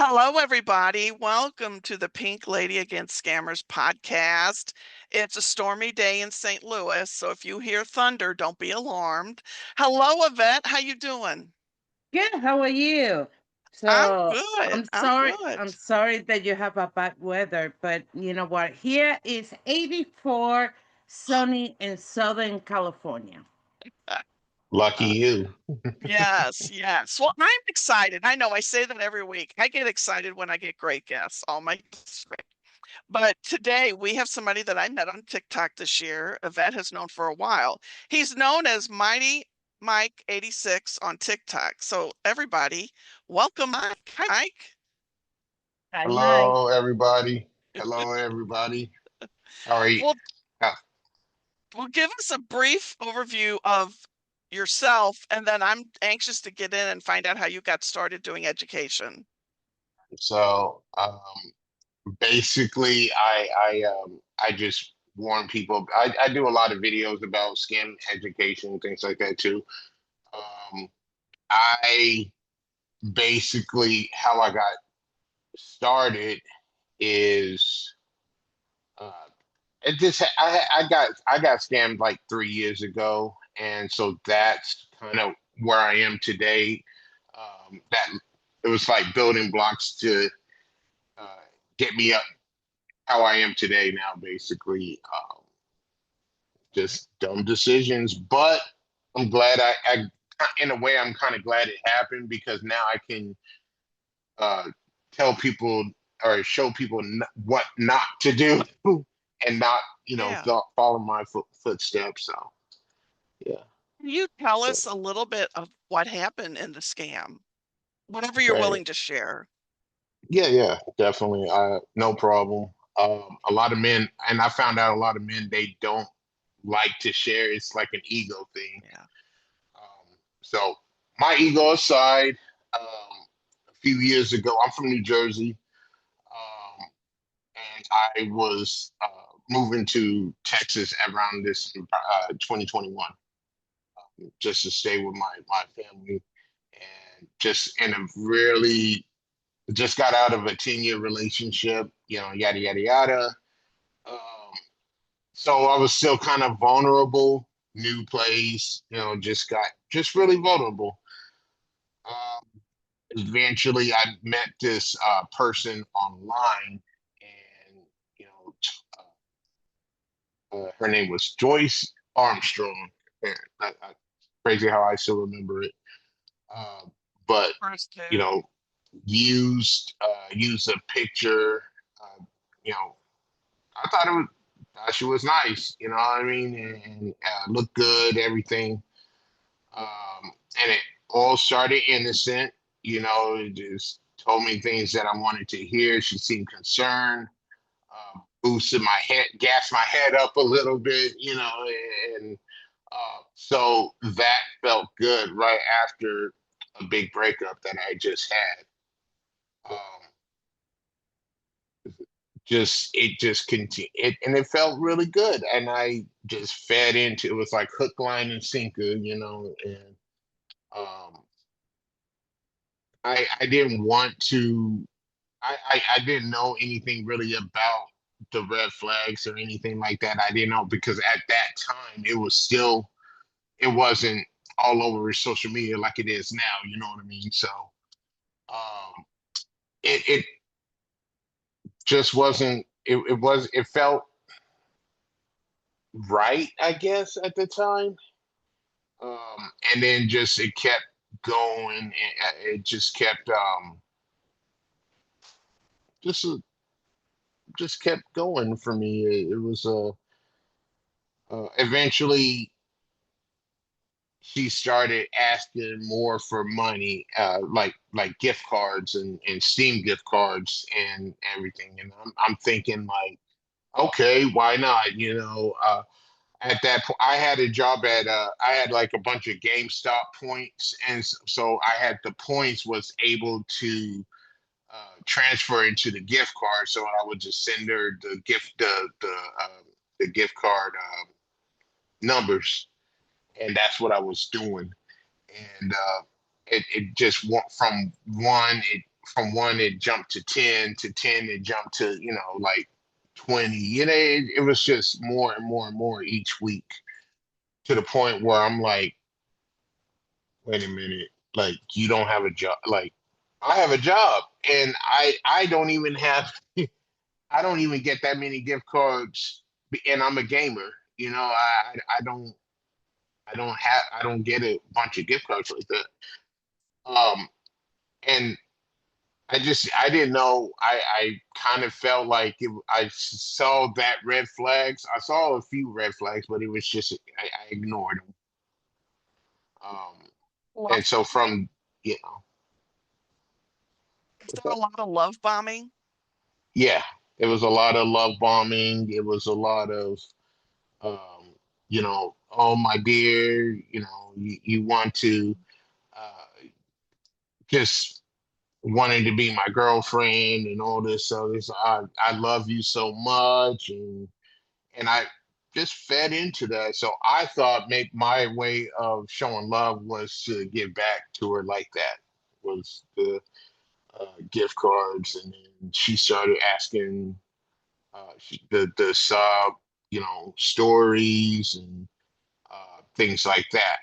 Hello, everybody. Welcome to the Pink Lady Against Scammers podcast. It's a stormy day in St. Louis, so if you hear thunder, don't be alarmed. Hello, Yvette. How you doing? Good. How are you? I'm So good. I'm I'm sorry. good. I'm sorry that you have a bad weather, but you know what? Here is 84, sunny in Southern California. Uh, Lucky uh, you. yes, yes. Well, I'm excited. I know I say that every week. I get excited when I get great guests. All my guests are great. But today we have somebody that I met on TikTok this year. Yvette has known for a while. He's known as Mighty Mike 86 on TikTok. So everybody, welcome Mike. Hi, Mike. Hi, Mike. Hello, everybody. Hello, everybody. How are you? Well, Uh, well, give us a brief overview of yourself, and then I'm anxious to get in and find out how you got started doing education. So, basically, I just warn people. I do a lot of videos about STEM education, things like that too. Um, I basically how I got started is uh, it just I got scammed like 3 years ago, and so that's kind of where I am today. That it was like building blocks to uh, get me up how I am today. Now, basically, just dumb decisions, but I'm glad in a way, I'm kind of glad it happened because now I can uh, tell people or show people what not to do and not, Yeah. follow my footsteps. So, yeah. Can you tell So, us a little bit of what happened in the scam? Whatever you're okay. willing to share. Yeah, definitely. No problem. A lot of men, and I found out a lot of men, they don't like to share. It's like an ego thing. Yeah. So my ego aside, a few years ago, I'm from New Jersey, and I was moving to Texas around this 2021, just to stay with my family, and just in a really just got out of a 10-year relationship, yada yada yada. Um, so I was still kind of vulnerable, new place, just really vulnerable. Um, Eventually, I met this person online, and you know, her name was Joyce Armstrong. And crazy how I still remember it. Uh, but First you two. know, used a picture. Uh, you know, I thought she was nice. You know what I mean, and looked good, everything. And it all started innocent. It just told me things that I wanted to hear. She seemed concerned, boosted my head, gassed my head up a little bit, and so that felt good right after a big breakup that I just had. Um, just it just continued, and it felt really good, and I just fed into it. Was like hook, line, and sinker, and um, I didn't want to. I didn't know anything really about the red flags or anything like that. I didn't know because at that time it wasn't all over social media like it is now. You know what I mean? So um, it just wasn't. It felt right, I guess, at the time. And then just it kept going, and it just kept just just kept going for me. It was eventually she started asking more for money, like gift cards and Steam gift cards and everything. And I'm thinking like, okay, why not? At that point, I had a job I had like a bunch of GameStop points, and so I had the points was able to transfer into the gift card. So I would just send her the gift card numbers, and that's what I was doing. And it just went from one. It from one it jumped to 10, to 10 it jumped to, like 20. It was just more and more and more each week, to the point where I'm like, wait a minute, like you don't have a job. Like, I have a job, and I don't even have I don't even get that many gift cards, and I'm a gamer. I don't get a bunch of gift cards like that. Um, and I didn't know. I kind of felt like I saw that red flags. I saw a few red flags, but it was just I ignored them. Um, Love and so bombing? from, you know, Is what's there that? a lot of love bombing? Yeah, it was a lot of love bombing. It was a lot of, um, oh my dear, you want to, just wanting to be my girlfriend and all this. So this, I love you so much, and I just fed into that. So I thought make my way of showing love was to give back to her like that, was the gift cards, and then she started asking the sub, stories and things like that.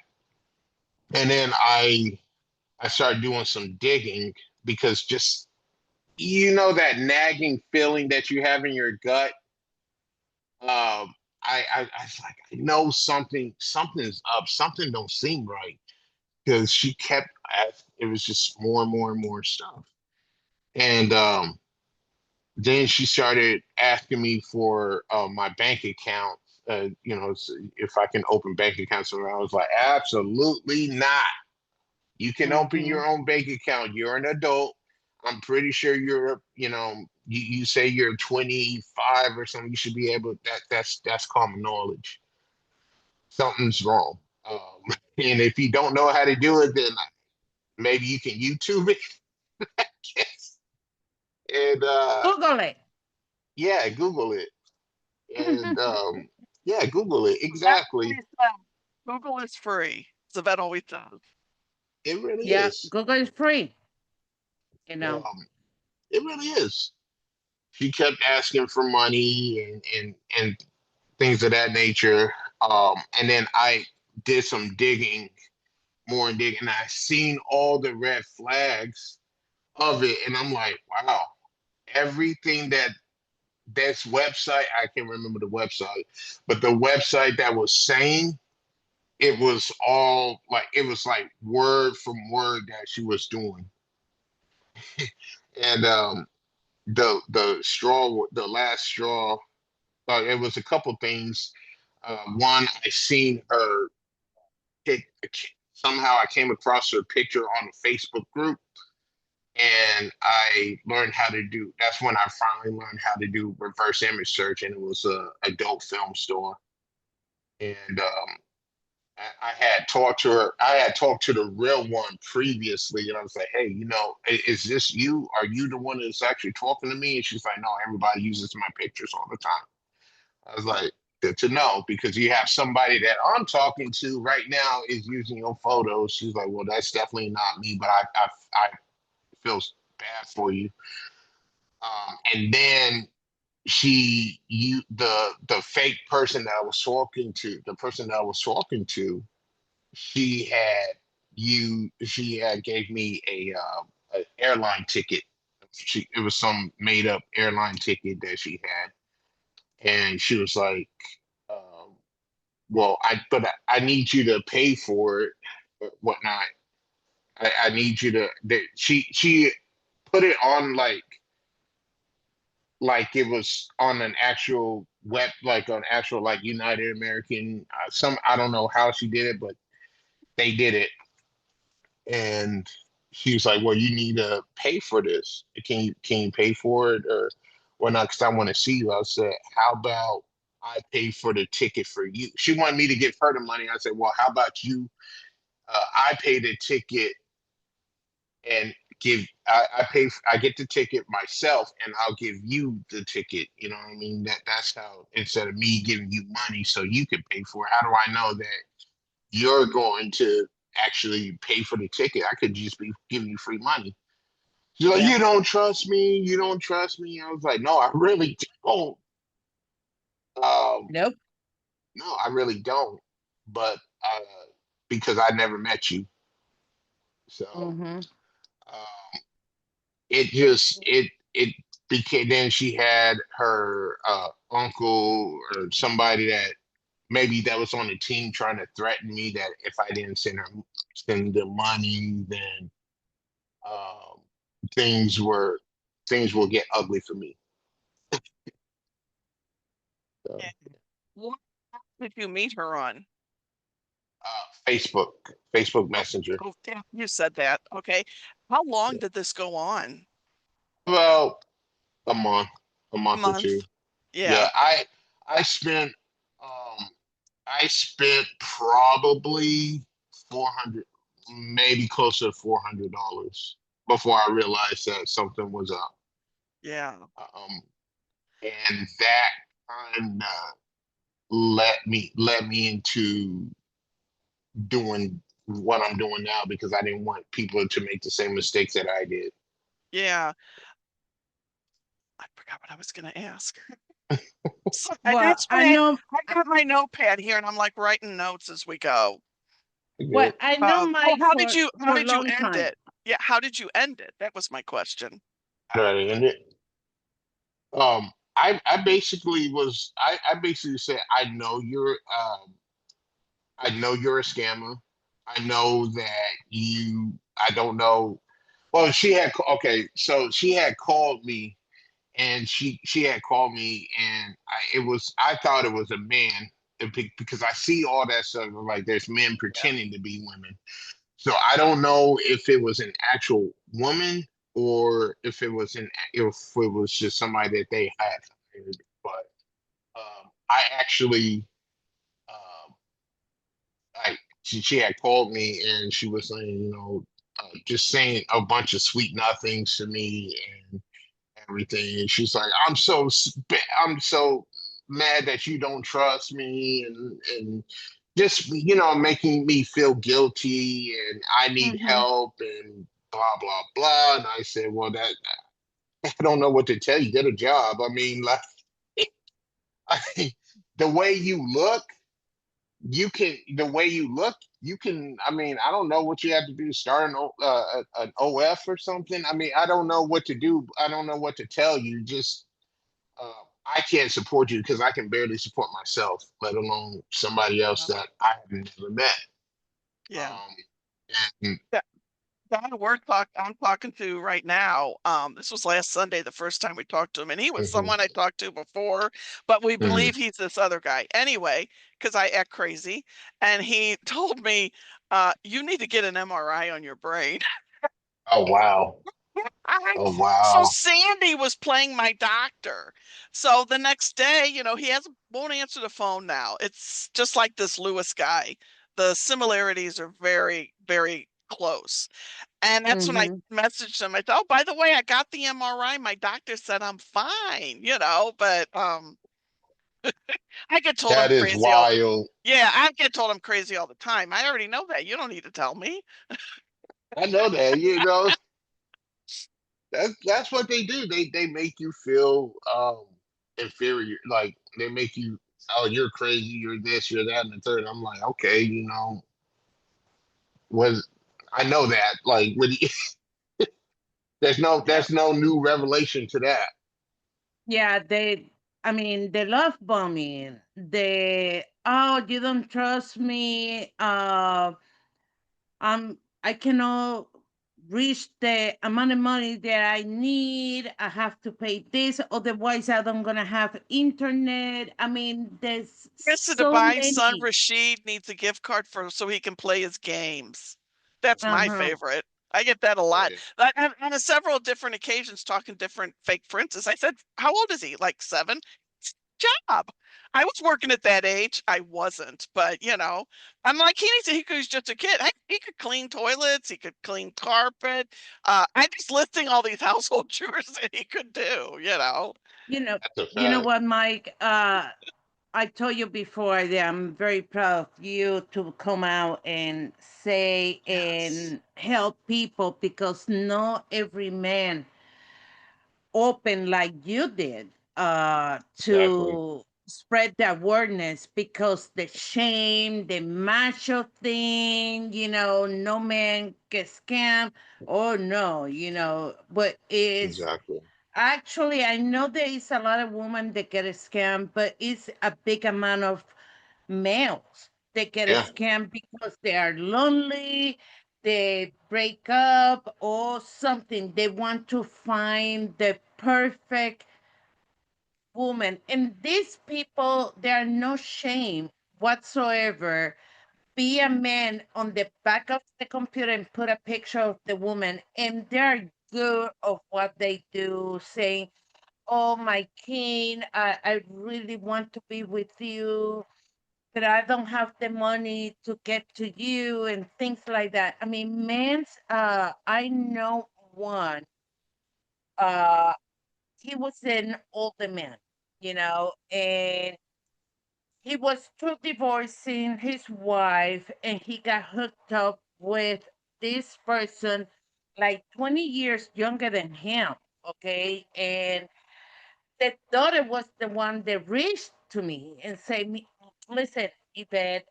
And then I started doing some digging, because just, that nagging feeling that you have in your gut. I was like, I know something's up, something don't seem right, because she kept it was just more and more and more stuff. And then she started asking me for my bank account, if I can open bank accounts. And I was like, absolutely not. You can open Mm-hmm. your own bank account. You're an adult. I'm pretty sure you say you're 25 or something. You should be able, that's common knowledge. Something's wrong. And if you don't know how to do it, then maybe you can YouTube it. And Google it. yeah, Google it. And yeah, Google it. That's what Exactly. he said. Google is free. Savet always does. It really Yeah, is. Google is free. You know. Um, it really is. She kept asking for money and things of that nature. And then I did some digging, more digging, and I seen all the red flags of it, and I'm like, wow, everything that this website, I can't remember the website, but the website that was saying, it was all like, it was like word from word that she was doing. And the last straw, it was a couple things. One, I seen her pic, somehow I came across her picture on a Facebook group, and I learned how to do. That's when I finally learned how to do reverse image search, and it was a adult film store. And I had talked to her. I had talked to the real one previously, and I was like, "Hey, is this you? Are you the one that's actually talking to me?" And she's like, "No, everybody uses my pictures all the time." I was like, "Good to know, because you have somebody that I'm talking to right now is using your photos." She's like, "Well, that's definitely not me, but I feel bad for you." And then the fake person that I was talking to, the person that I was talking to, she had gave me a airline ticket. It was some made up airline ticket that she had, and she was like, um, "Well, I need you to pay for it, or whatnot. I need you to." She put it on like it was on an actual web, like on actual like United American. Some I don't know how she did it, but they did it. And she was like, "Well, you need to pay for this. Can you pay for it or whatnot? Because I want to see you." I said, "How about I pay for the ticket for you?" She wanted me to give her the money. I said, "Well, how about you? I pay the ticket and I get the ticket myself, and I'll give you the ticket. You know what I mean? That's how, instead of me giving you money so you can pay for it, how do I know that you're going to actually pay for the ticket? I could just be giving you free money." She's like, Yeah. you don't trust me. You don't trust me. I was like, no, I really don't. Um, Nope. no, I really don't. But because I never met you, so Mm-hmm. it just it became. Then she had her uncle or somebody that maybe that was on the team trying to threaten me that if I didn't send the money, then um, things were things will get ugly for me. So, What did you meet her on? Facebook, Facebook Messenger. Oh, yeah, you said that. Okay. How long Yeah. did this go on? Well, a month, a A month or month. two. Yeah. Yeah, I spent um I spent probably 400, maybe closer to $400 before I realized that something was up. Yeah. Um, and that kind of led me into doing what I'm doing now because I didn't want people to make the same mistakes that I did. Yeah. I forgot what I was going to ask. Well, That's I why know. I got my notepad here and I'm like writing notes as we go. Well, Good. I know Oh, Mike how for a did you long end time. it? Yeah, how did you end it? That was my question. How do I end it? I basically I basically said I know you're a scammer. I know that I don't know. Well, she had called me and she had called me and I thought it was a man because I see all that stuff like there's men Yeah. pretending to be women. So I don't know if it was an actual woman or if it was just somebody that they had hired. But I actually she had called me and she was saying, just saying a bunch of sweet nothings to me and everything. And she's like, I'm so mad that you don't trust me and just making me feel guilty and I need Mm-hmm. help and blah blah blah. And I said, well, that I don't know what to tell you. Get a job. I mean, like the way you look the way you look, you can. I mean, I don't know what you have to do. Start an OF or something. I mean, I don't know what to do. I don't know what to tell you. Just uh, I can't support you because I can barely support myself, let alone somebody else that I have never met. Yeah. Um, and Guy I'm talking to right now. This was last Sunday, the first time we talked to him, and he was mhm, someone I talked to before, but we mhm. believe he's this other guy anyway, because I act crazy. And he told me, you need to get an MRI on your brain. Oh wow, oh So wow. Sandy was playing my doctor. So the next day, he won't answer the phone now. It's just like this Lewis guy. The similarities are very, very close. And that's when I Mm-hmm. messaged him. I said, "Oh, by the way, I got the MRI. My doctor said I'm fine, but I get told I'm That is crazy all the wild. yeah, I get told I'm crazy all the time. I already know that. You don't need to tell me. I know that. That's what they do. They make you feel inferior. Like they make you, oh, you're crazy, you're this, you're that, and the third. I'm like, okay, was I know that. Like Yeah. there's no new revelation to that. Yeah, I mean, the love bombing, oh, you don't trust me. I cannot reach the amount of money that I need. I have to pay this, otherwise I don't gonna have internet. I mean, there's Mr. so Dubai's son many. Rashid needs a gift card so he can play his games. That's my Uh-huh. favorite. I get that a lot. Yeah. On several different occasions, talking different fake princes. I said, "How old is he? Like 7?" It's a job. I was working at that age. I wasn't, but I'm like, he's just a kid. He could clean toilets. He could clean carpet. I'm just listing all these household chores that he could do. You know, That's a you know fact. what, Mike? I told you before that I'm very proud of you to come out and say Yes. and help people, because not every man open like you did Exactly. to spread the awareness, because the shame, the macho thing, no man gets scammed. Oh no, but it's Exactly. actually, I know there is a lot of women that get scammed, but it's a big amount of males that get Yeah. scammed because they are lonely, they break up or something. They want to find the perfect woman. And these people, there are no shame whatsoever. Be a man on the back of the computer and put a picture of the woman, and they're good of what they do, saying, "Oh, my king, I really want to be with you, but I don't have the money to get to you," and things like that. I mean, men's, I know one, uh, he was an older man, and he was through divorcing his wife, and he got hooked up with this person like 20 years younger than him. Okay. And the daughter was the one that reached to me and said, "Listen, Yvette,"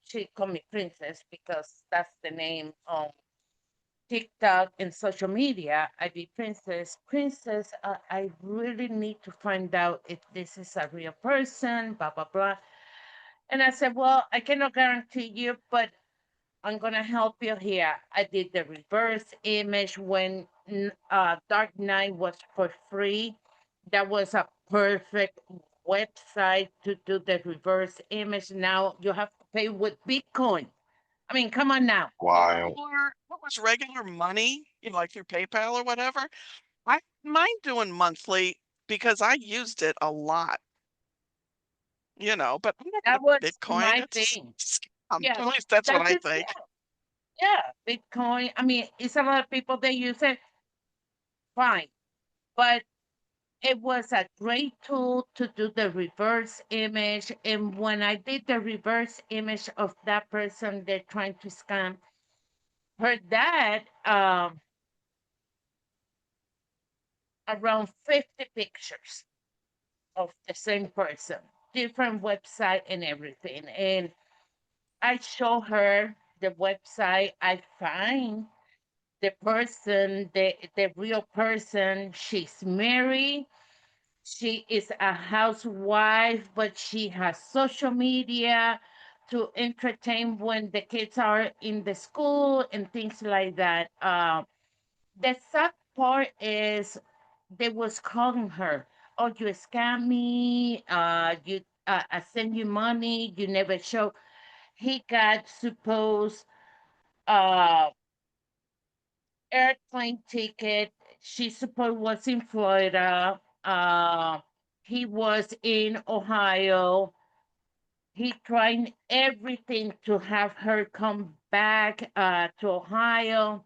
she called me Princess because that's the name on TikTok and social media. I be Princess. Princess, I really need to find out if this is a real person, blah, blah, blah. And I said, "Well, I cannot guarantee you, but I'm going to help you here." I did the reverse image when Dark Knight was for free. That was a perfect website to do the reverse image. Now you have to pay with Bitcoin. I mean, come on now. Wild. What was regular money, like through PayPal or whatever? I mind doing monthly because I used it a lot, but I'm not That gonna was Bitcoin. my It's thing. a scam. Yeah, At least that's what that's I it. think. Yeah, Bitcoin. I mean, it's a lot of people that use it. Fine. But it was a great tool to do the reverse image. And when I did the reverse image of that person they're trying to scam, her dad, around 50 pictures of the same person, different website and everything. And I show her the website. I find the person, the real person. She's married. She is a housewife, but she has social media to entertain when the kids are in the school and things like that. The sad part is they was calling her, "Oh, you scam me. You I send you money. You never show." He got supposed uh airplane ticket. She supposed was in Florida. He was in Ohio. He tried everything to have her come back to Ohio.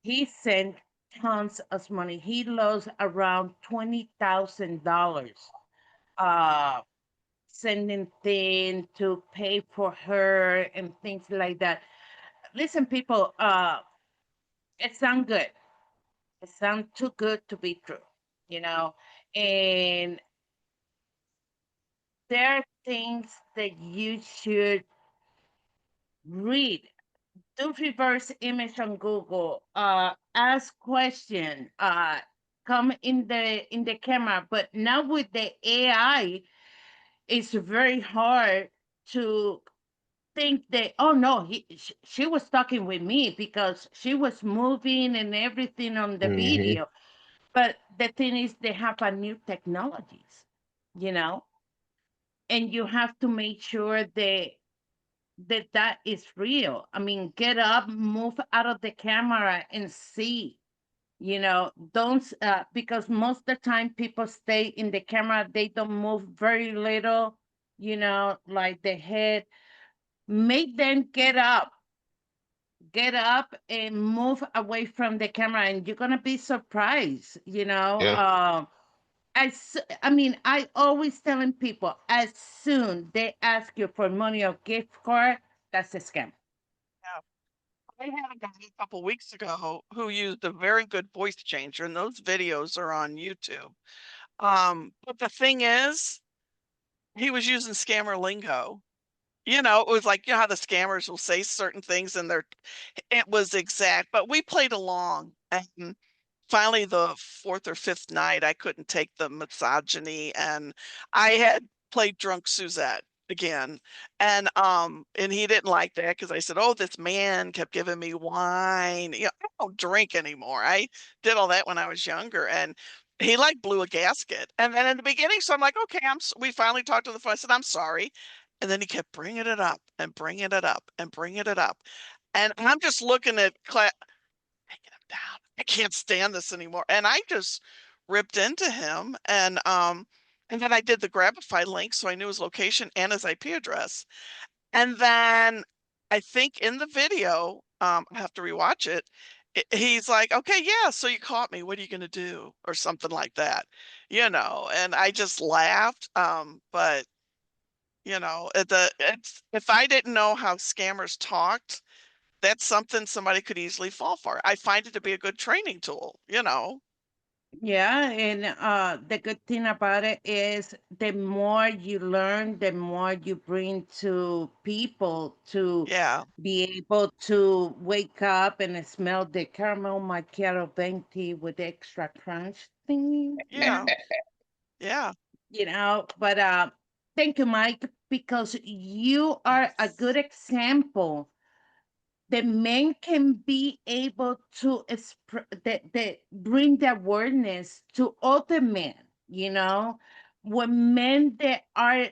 He sent tons of money. He lost around $20,000 uh, sending things to pay for her and things like that. Listen, people, it sounds good. It sounds too good to be true, you know. And there are things that you should read. Do reverse image on Google. Ask question. Come in the camera. But now with the AI, it's very hard to think that, oh no, she was talking with me because she was moving and everything on the Hmm. video. But the thing is, they have a new technologies, you know, and you have to make sure that is real. I mean, get up, move out of the camera and see. Don't because most of the time people stay in the camera, they don't move very little, like the head. Make them get up and move away from the camera, and you're gonna be surprised. Yeah. I mean, I always telling people as soon they ask you for money or gift card, that's a scam. Yeah. I had a guy a couple weeks ago who used a very good voice changer, and those videos are on YouTube. But the thing is, he was using scammer lingo. It was like, how the scammers will say certain things and it was exact, but we played along. And finally, the fourth or fifth night, I couldn't take the misogyny, and I had played Drunk Suzette again. And he didn't like that because I said, "Oh, this man kept giving me wine." I don't drink anymore. I did all that when I was younger, and he like blew a gasket. And then in the beginning, so I'm like, "Okay, we finally talked to the phone." I said, "I'm sorry." And then he kept bringing it up and bringing it up and bringing it up. And I'm just looking at taking him down. I can't stand this anymore. And I just ripped into him, and then I did the Grabify link so I knew his location and his IP address. And then I think in the video, I have to rewatch it. He's like, "Okay, yeah, so you caught me. What are you gonna do?" Or something like that, and I just laughed. But if I didn't know how scammers talked, that's something somebody could easily fall for. I find it to be a good training tool. Yeah, and the good thing about it is the more you learn, the more you bring to people to Yeah, be able to wake up and smell the caramel macchiato venti with extra crunch thing, yeah, yeah, But thank you, Mike, because you are a good example. The men can be able to bring the awareness to other men, when men that are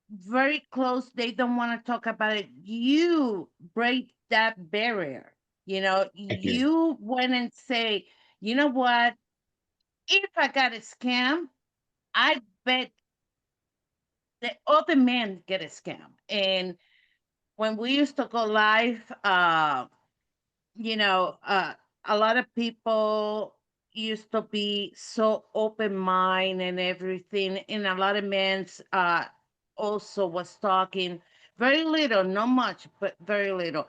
very close, they don't want to talk about it. You break that barrier. Thank you. You went and say, you know what? If I got a scam, I bet the other men get a scam. And when we used to go live, you know, uh, a lot of people used to be so open mind and everything, and a lot of men also was talking very little, not much, but very little.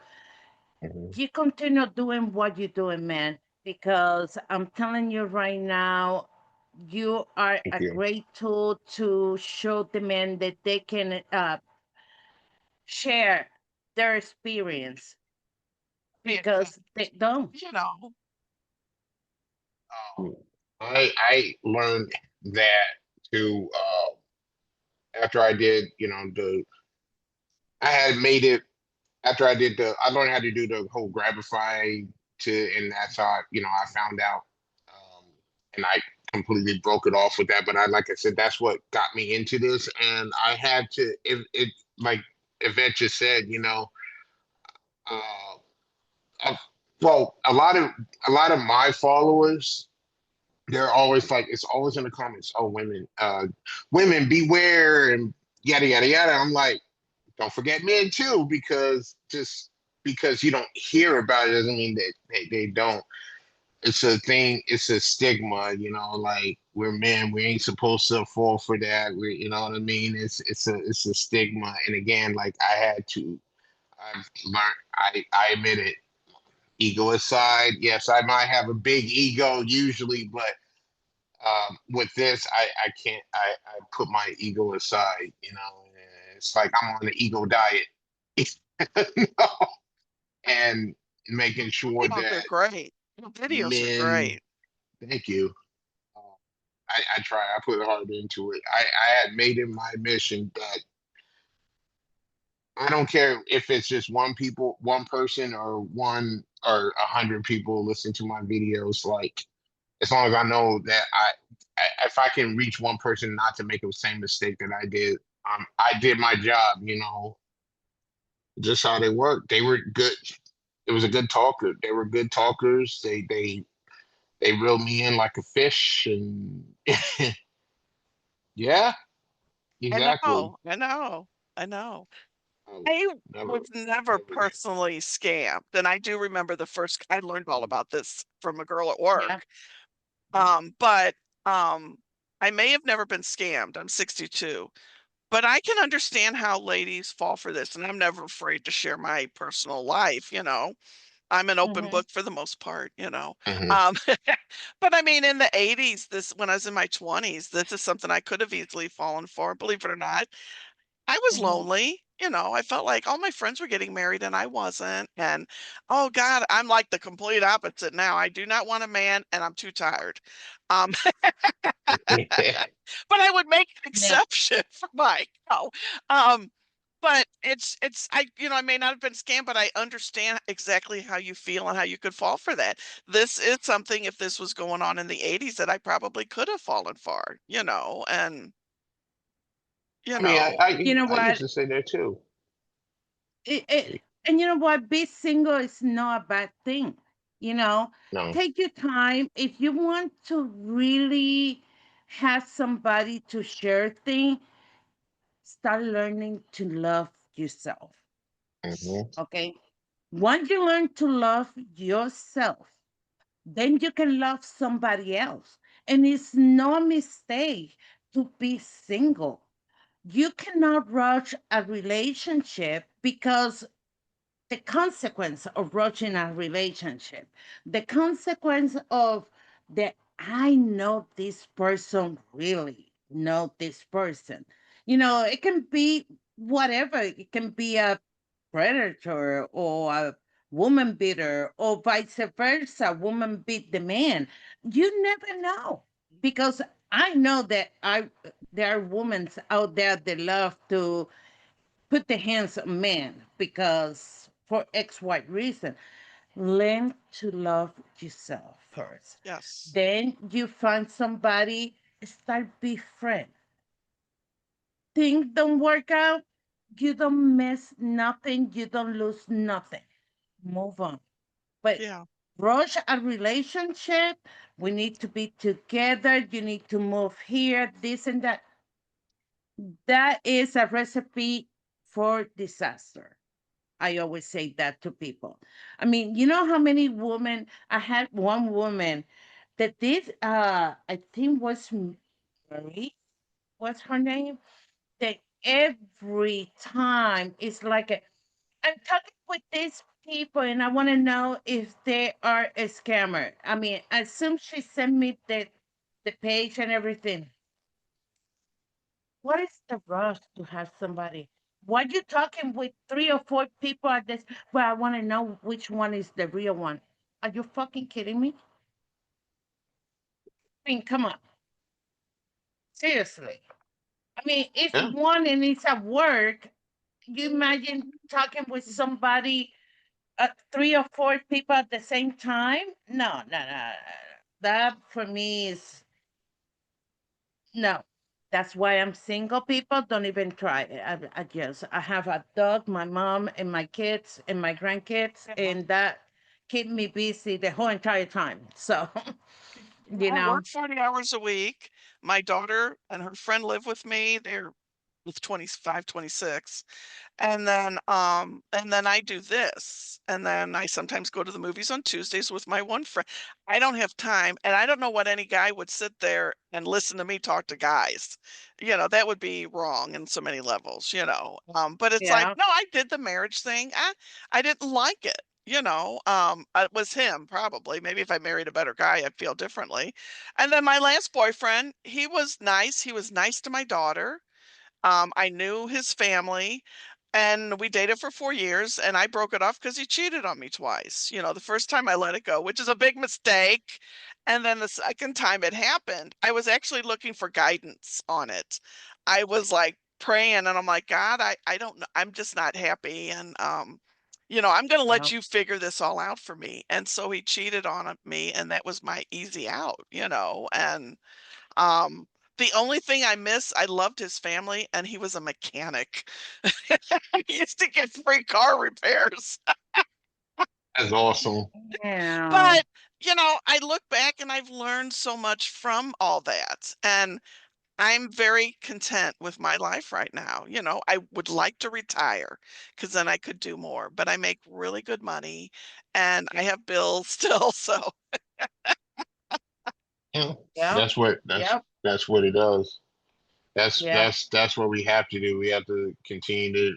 Mhm. You continue doing what you're doing, man, because I'm telling you right now, you are Thank a you. great tool to show the men that they can share their experience be because they don't. you know, Um, I learned that to after I did, I had made it after I learned how to do the whole Grabify and that's how I found out, um, and I completely broke it off with that. But like I said, that's what got me into this, and I had to, it like Yvette just said, uh, I, well, a lot of my followers, they're always like, it's always in the comments, oh, women beware and yada yada yada. I'm like, don't forget men too, because just because you don't hear about it doesn't mean that they don't. It's a thing, it's a stigma, like we're men, we ain't supposed to fall for that. You know what I mean? It's a stigma. And again, like I've learned, I admit it, ego aside, yes, I might have a big ego usually, but with this, I can't. I put my ego aside. It's like I'm on the ego diet, and making sure videos are that great. Your videos are men. great. Thank you. Uh, I try. I put hard into it. I had made it my mission that I don't care if it's just one person, or 100 people listen to my videos. Like, as long as I know that if I can reach one person not to make the same mistake that I did, I did my job. Just how they work. They were good. It was a good talker. They were good talkers. They reeled me in like a fish, and yeah, I exactly. know, I know, I know. I I never, was never never get. personally scammed, and I do remember I learned all about this from a girl at Yeah. work. But, um, I may have never been scammed. I'm 62, but I can understand how ladies fall for this, and I'm never afraid to share my personal life, you know. I'm an open Mhm. book for the most part, you know. Mhm. Um, but I mean, in the 80s, this when I was in my 20s, this is something I could have easily fallen for, believe it or not. I was Mhm. lonely, you know, I felt like all my friends were getting married and I wasn't. And oh God, I'm like the complete opposite now. I do not want a man and I'm too tired. Um, but I would make an Yeah. exception for Mike. No. Um, but it's I you know, I may not have been scammed, but I understand exactly how you feel and how you could fall for that. This is something if this was going on in the 80s that I probably could have fallen for, you know, and you I mean, know, You know I used what? to say that too. And you know what? Be single is not a bad thing. You know, No. take your time. If you want to really have somebody to share things, start learning to love yourself. Hmm. Okay. Once you learn to love yourself, then you can love somebody else. And it's no mistake to be single. You cannot rush a relationship because the consequence of rushing a relationship, the consequence of that I know this person really know this person. You know, it can be whatever. It can be a predator or a woman beater or vice versa. Woman beat the man. You never know because I know that I there are women out there that love to put the hands on men because for X, Y reason. Learn to love yourself first. yes. Then you find somebody, start be friend. Things don't work out, you don't miss nothing, you don't lose nothing. Move on. But Yeah. rush a relationship, we need to be together, you need to move here, this and that. That is a recipe for disaster. I always say that to people. I mean, you know how many women I had one woman that did I think was Marie, what's her name? That every time it's like I'm talking with these people and I want to know if they are a scammer. I mean, as soon she sent me the page and everything. What is the rush to have somebody? Why you talking with 3 or 4 people at this? Well, I want to know which one is the real one. Are you fucking kidding me? I mean, come on, seriously. I mean, it's Yeah. one and it's at work. You imagine talking with somebody, 3 or 4 people at the same time? No, no, no, no, no. That for me is no. That's why I'm single. People don't even try it. I just I have a dog, my mom, and my kids and my grandkids, Yeah. and that keep me busy the whole entire time. So you I know, work 40 hours a week. My daughter and her friend live with me. They're with 25, 26. And then I do this. And then I sometimes go to the movies on Tuesdays with my one friend. I don't have time, and I don't know what any guy would sit there and listen to me talk to guys. You know, that would be wrong in so many levels, you know. But it's like, yeah, no, I did the marriage thing. I didn't like it. You know, it was him probably. Maybe if I married a better guy, I'd feel differently. And then my last boyfriend, he was nice. He was nice to my daughter. I knew his family, and we dated for 4 years, and I broke it off because he cheated on me twice. You know, the first time I let it go, which is a big mistake, and then the second time it happened, I was actually looking for guidance on it. I was, like, praying, and I'm like, "God, I don't know, I'm just not happy, and, you know, I'm gonna yeah. let you figure this all out for me." And so he cheated on, me, and that was my easy out, you know, and um, the only thing I miss, I loved his family, and he was a mechanic. He used to get free car repairs. That's awesome. Yeah. But, you know, I look back and I've learned so much from all that. And I'm very content with my life right now. You know, I would like to retire because then I could do more, but I make really good money and I have bills still. So Yeah, Yep. that's what Yep. that's what it does. Yep. That's what we have to do. We have to continue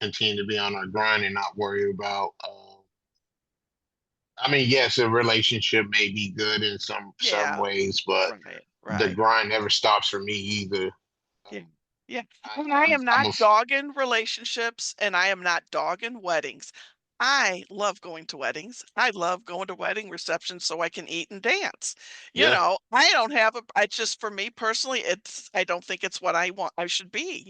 to be on our grind and not worry about. I mean, yes, a relationship may be good in some Yeah, ways, but right, the right. grind never stops for me either. Yeah. Um, Yeah. I, And I am I'm not a dogging relationships and I am not dogging weddings. I love going to weddings. I love going to wedding receptions so I can eat and dance. yeah. I don't have I just for me personally, I don't think it's what I should be.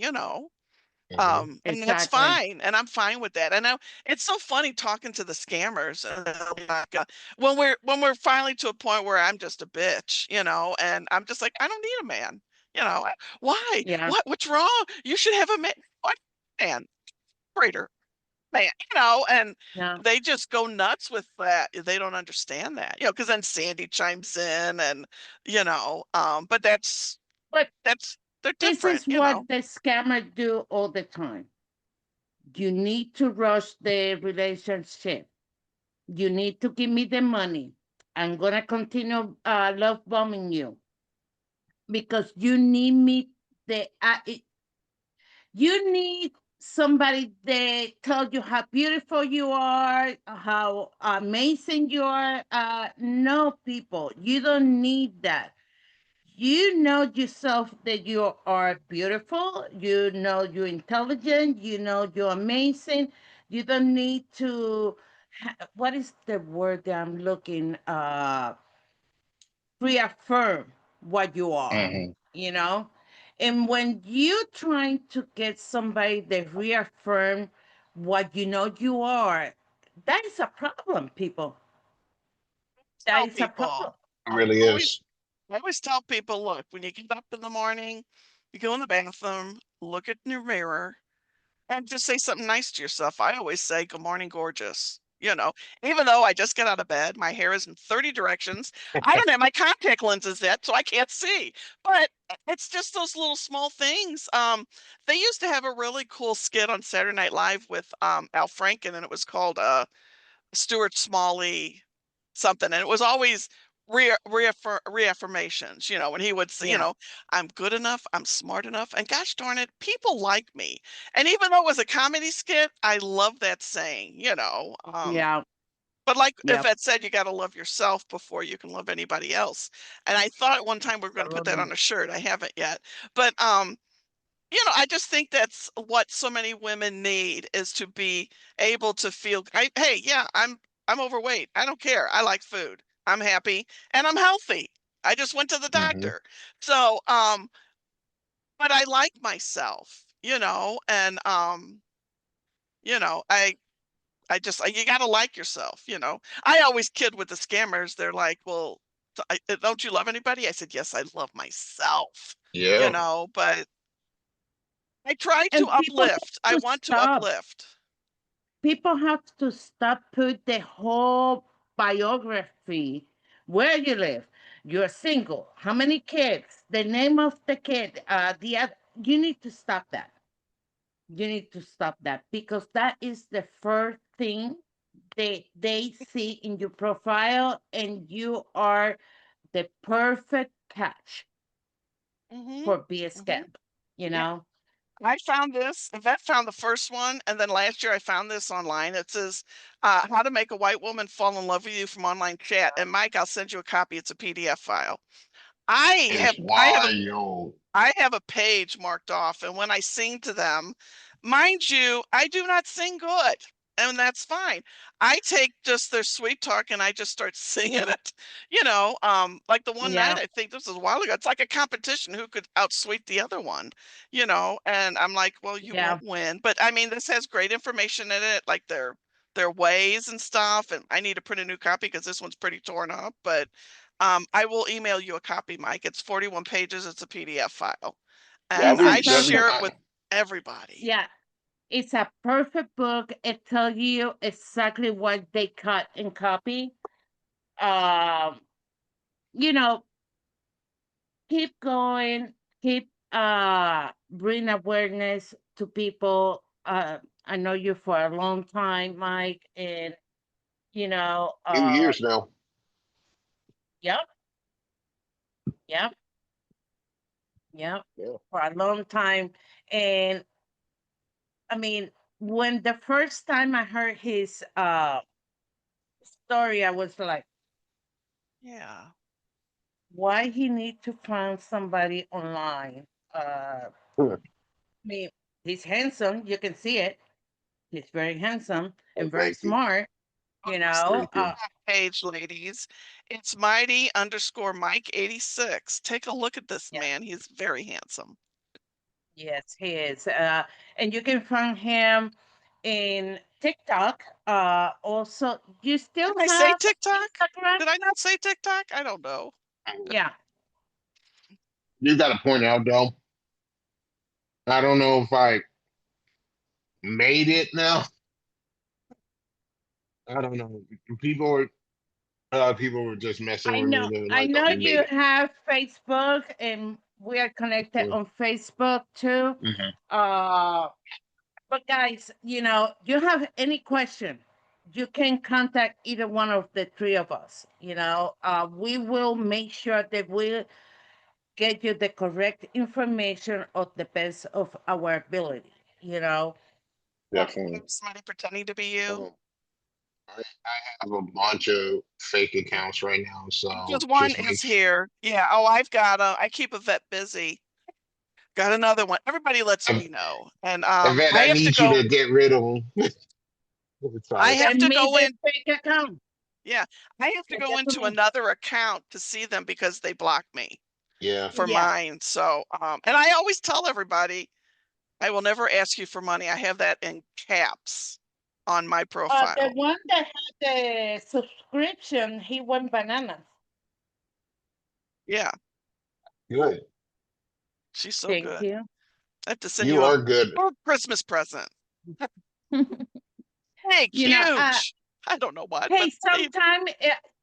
Hmm. And that's Exactly. fine, and I'm fine with that. And now it's so funny talking to the scammers, and they'll be like, when we're finally to a point where I'm just a bitch, and I'm just like, I don't need a man. Why? Yeah. What's wrong? You should have a man. What man? Operator, man. And Yeah. they just go nuts with that. They don't understand that, because then Sandy chimes in, and but But that's they're this different. is what the scammer do all the time. You need to rush the relationship. You need to give me the money. I'm gonna continue love bombing you because you need me. You need somebody that tell you how beautiful you are, how amazing you are. No, people, you don't need that. You know yourself that you are beautiful. You know you're intelligent. You know you're amazing. You don't need to. What is the word that I'm looking? Reaffirm what you are, Hmm. you know? And when you're trying to get somebody that reaffirm what you know you are, that is a problem, people. That Tell is a people. problem. It I really always is. I always tell people, look, when you get up in the morning, you go in the bathroom, look at your mirror, and just say something nice to yourself. I always say, "Good morning, gorgeous." Even though I just got out of bed, my hair is in 30 directions. I don't have my contact lenses yet, so I can't see. But it's just those little small things. They used to have a really cool skit on Saturday Night Live with Al Franken, and it was called Stuart Smalley something, and it was always reaffirmations, when he would say, Yeah, I'm good enough, I'm smart enough, and gosh darn it, people like me. And even though it was a comedy skit, I love that saying. yeah, But like yep, Yvette said, you got to love yourself before you can love anybody else. And I thought at one time we were going to put that absolutely. on a shirt. I haven't yet. But I just think that's what so many women need is to be able to feel, hey, yeah, I'm overweight. I don't care. I like food. I'm happy and I'm healthy. I just went to the Hmm. doctor. So, but I like myself, and I just you got to like yourself. I always kid with the scammers. They're like, "Well, don't you love anybody?" I said, "Yes, I love myself." Yeah. But I try to And people have uplift. I to want to stop. uplift. People have to stop put the whole biography, where you live, you're single, how many kids, the name of the kid, you need to stop that. You need to stop that because that is the first thing they see in your profile, and you are the perfect catch Mhm. for be a Mhm. scam, you Yeah. know? I found this. Yvette found the first one, and then last year I found this online. It says, "How to make a white woman fall in love with you from online chat." And Mike, I'll send you a copy. It's a PDF file. I It's have I have a wild. I have a page marked off, and when I sing to them, mind you, I do not sing good, and that's fine. I take just their sweet talk and I just start singing it. Like the one night, Yeah, I think this was a while ago. It's like a competition who could outsweet the other one. And I'm like, well, you yeah. won't win. But I mean, this has great information in it, like their ways and stuff. And I need to print a new copy because this one's pretty torn up. But I will email you a copy, Mike. It's 41 pages. It's a PDF file. And It's a I That perfect, share it I, with everybody. yeah, it's a perfect book. It tells you exactly what they cut and copy. Um, you know, keep going, keep bring awareness to people. I know you for a long time, Mike, and you know, few years now. yep, Yep. Yep. Yeah. For a long time. And I mean, when the first time I heard his story, I was like, Yeah. why he need to find somebody online? Hmm. I mean, he's handsome, you can see it. He's very handsome Oh, and very thank you. smart, you know. Thank you. Page, ladies. It's Mighty_Mike86. Take a look at this Yeah. man. He's very handsome. Yes, he is. And you can find him in TikTok. Also, you still Did I say have TikTok? Instagram? Did I not say TikTok? I don't know. Yeah. You got to point out though. I don't know if I made it now. I don't know. People were people were just messing with me. They were I like, "Oh, know you made you it." have Facebook and we are connected Mm-hmm. on Facebook too. Uh, but guys, you know, you have any question, you can contact either one of the three of us. You know, we will make sure that we get you the correct information of the best of our ability. You know, Definitely. Somebody pretending to be you. I have a bunch of fake accounts right now, so Because one just make is sure. here. Yeah. Oh, I've got I keep a vet busy. Got another one. Everybody lets me know. And Yvette, I I have to need you go. to get rid of them. I Sorry. have send to me go the in. fake account. Yeah. I have to Send go it to into me. another account to see them because they blocked me Yeah. for Yeah. mine. So and I always tell everybody I will never ask you for money. I have that in caps on my The profile. one that had the subscription, he went bananas. Yeah. Good. She's so Thank good. you. I have to send You you a are good. Christmas present. Hey, You know, cute. I don't know what, hey, but sometime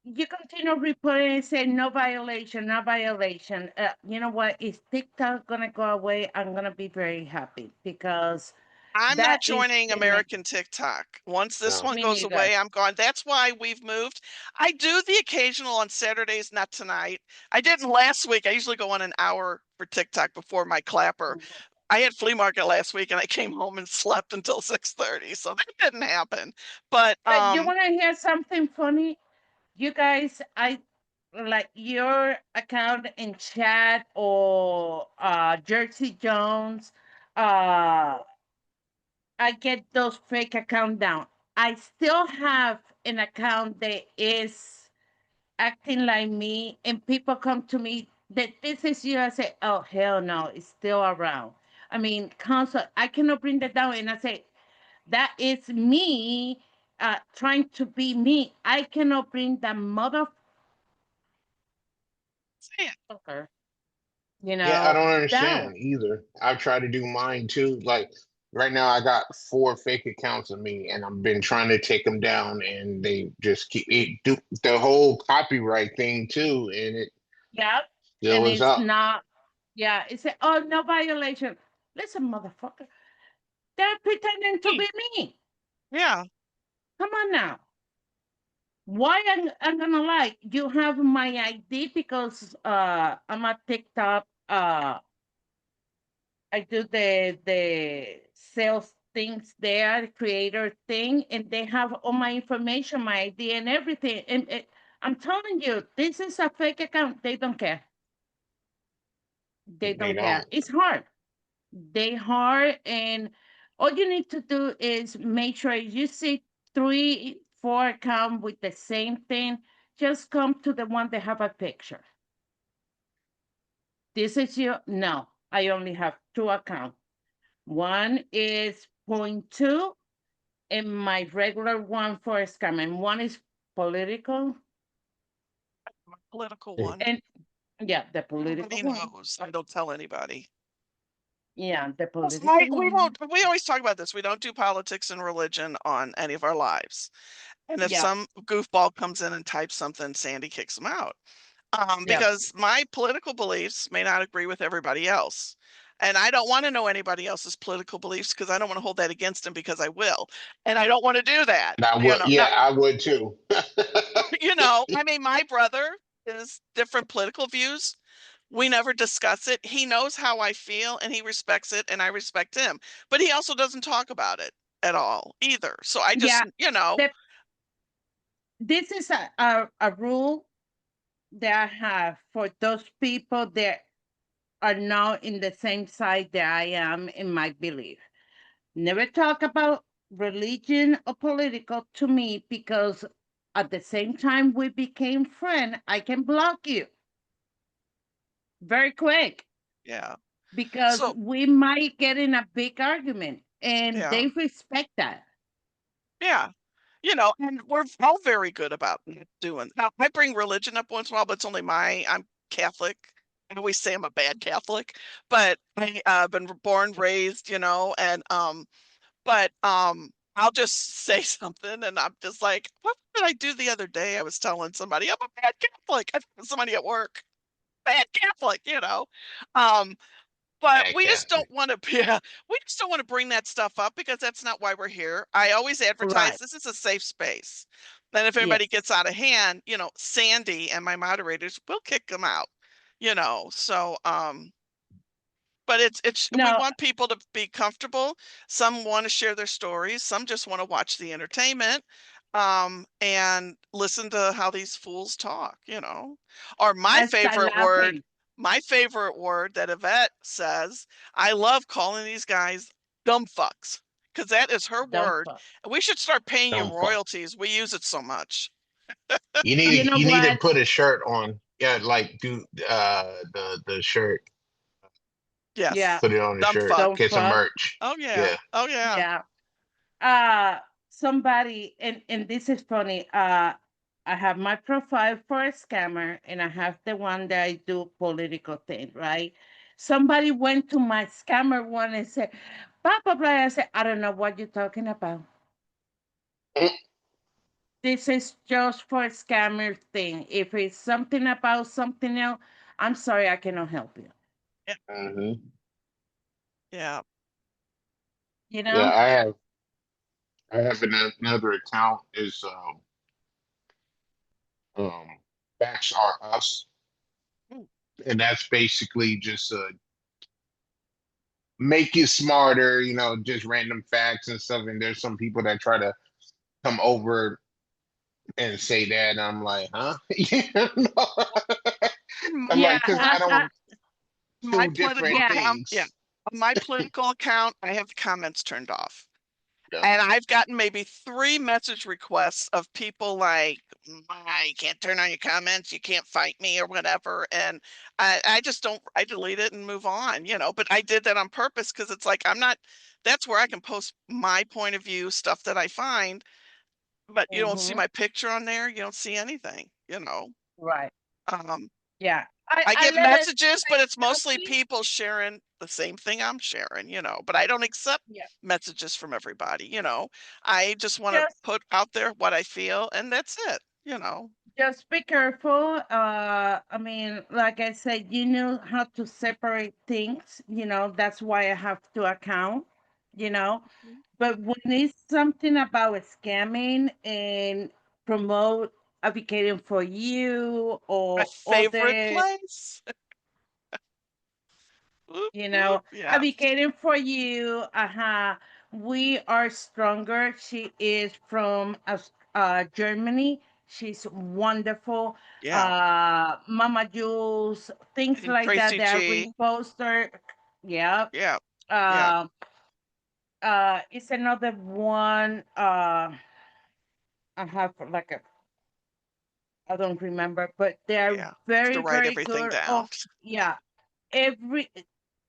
you continue reporting and say no violation, no violation. You know what? Is TikTok gonna go away? I'm gonna be very happy because I'm not that is joining the next. American TikTok. Once this No. one Me goes neither. away, I'm gone. That's why we've moved. I do the occasional on Saturdays, not tonight. I didn't last week. I usually go on an hour for TikTok before my clapper. I had flea market last week and I came home and slept until 6:30. So that didn't happen. But But you want to hear something funny? You guys, I like your account in chat or Jersey Jones. Uh, I get those fake account down. I still have an account that is acting like me, and people come to me that this is you. I say, oh hell no, it's still around. I mean, constant. I cannot bring that down, and I say that is me trying to be me. I cannot bring that motherfucker, you Yeah, I know, don't down. understand either. I've tried to do mine too. Like right now, I got 4 fake accounts of me, and I've been trying to take them down, and they just keep do the whole copyright thing too, and it Yeah, still and is it's up. not. Yeah, it's a, oh no violation. Listen, motherfucker, they're pretending to be me. yeah, Come on now. Why I'm gonna lie? You have my ID because I'm a TikTok. I do the sales things there, creator thing, and they have all my information, my ID, and everything. And I'm telling you, this is a fake account. They don't care. They They don't care. don't. It's hard. They hard, and all you need to do is make sure you see 3, 4 account with the same thing. Just come to the one that have a picture. This is your no. I only have 2 accounts. One is point two, and my regular one for scamming. One is political, my political Mm. one. and yeah, the political Nobody one. knows. I don't tell anybody. Yeah, the Plus, political we one. don't. We always talk about this. We don't do politics and religion on any of our lives. And if Yeah, some goofball comes in and types something, Sandy kicks them out. yeah. Because my political beliefs may not agree with everybody else. And I don't want to know anybody else's political beliefs because I don't want to hold that against them because I will. And I don't want to do that. And I You would, know, yeah, not, I would too. I mean, my brother is different political views, We never discuss it. He knows how I feel and he respects it and I respect him. But he also doesn't talk about it at all either. So I just, Yeah, the, this is a rule that I have for those people that are not in the same side that I am in my belief. Never talk about religion or political to me, because at the same time we became friends, I can block you very quick yeah. because So we might get in a big argument, and yeah. they respect that. Yeah. And we're all very good about doing. Now, I bring religion up once in a while, but it's only I'm Catholic. I always say I'm a bad Catholic, but I've been born, raised, but I'll just say something and I'm just like, what did I do the other day? I was telling somebody I'm a bad Catholic. I told somebody at work, bad Catholic. Um, but Bad we just don't Catholic. want to yeah, we just don't want to bring that stuff up because that's not why we're here. I always advertise Right. this is a safe space. Then if anybody Yes. gets out of hand, Sandy and my moderators will kick them out. But we No, want people to be comfortable. Some want to share their stories, some just want to watch the entertainment and listen to how these fools talk. Or I start laughing. my favorite word that Yvette says, I love calling these guys dumb fucks because that is her Dumb word. fuck. And we should start paying you Dumb fuck. royalties. We use it so much. You know You need to what? put a shirt on. Yeah, like do the shirt. Yeah, Yes. Put it on the Dumb shirt. dumb fuck. Get some fuck. merch. Oh yeah. Yeah. Oh yeah. Yeah. Somebody, and this is funny. I have my profile for a scammer, and I have the one that I do political thing, right? Somebody went to my scammer one and said, blah blah blah. I said, I don't know what you're talking about. Mm. This is just for a scammer thing. If it's something about something else, I'm sorry, I cannot help you. Mhm. Yeah. You Yeah, know? I have another account is um Facts Are Us, Mm. and that's basically just make it smarter, just random facts and stuff. And there's some people that try to come over and say that, and I'm like, huh? I'm Yeah, like, because I don't I want My two political different yeah. account, yeah. things. On my political account, I have the comments turned off. Yeah. And I've gotten maybe 3 message requests of people like, you can't turn on your comments, you can't fight me or whatever." And I just don't I delete it and move on. But I did that on purpose because it's like that's where I can post my point of view, stuff that I find, but you don't see Hmm. my picture on there, you don't see anything. Right. Um, Yeah. I I get let it messages, but stay it's mostly healthy. people sharing the same thing I'm sharing, but I don't accept Yeah. messages from everybody. I just want to Just put out there what I feel and that's it. just be careful. I mean, like I said, you know how to separate things, that's why I have to account, you know. Mhm. But when it's something about scamming and promote advocating for you My or favorite other, place. Whoop, you whoop, know, yeah. advocating for you. We are stronger. She is from Germany. She's wonderful. Yeah. Mama Jules, things And like that. Tracy That G. repost her. Yeah. Yeah. Yeah. Uh, it's another one. I have like a, I don't remember, but they're Yeah. Have to very, write very everything good. down. Oh, yeah. Every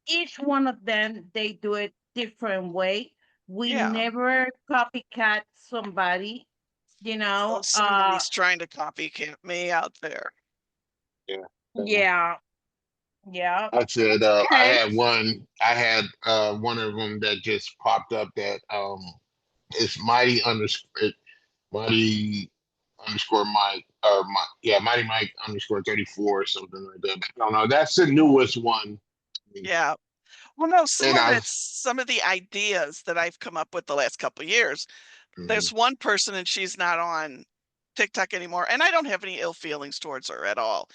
Each one of them, they do it different way. We Yeah. never copycat somebody, you Oh, know. somebody's trying to copycat me out there. Yeah. Yeah, yeah. I said It's okay. I had one of them that just popped up that it's mighty underscore Mike or my yeah Mighty Mike underscore 34 or something like that. I don't know. That's the newest one. Yeah. Well, no, some And of I've it's some of the ideas that I've come up with the last couple of years. mhm. There's one person and she's not on TikTok anymore, and I don't have any ill feelings towards her at all.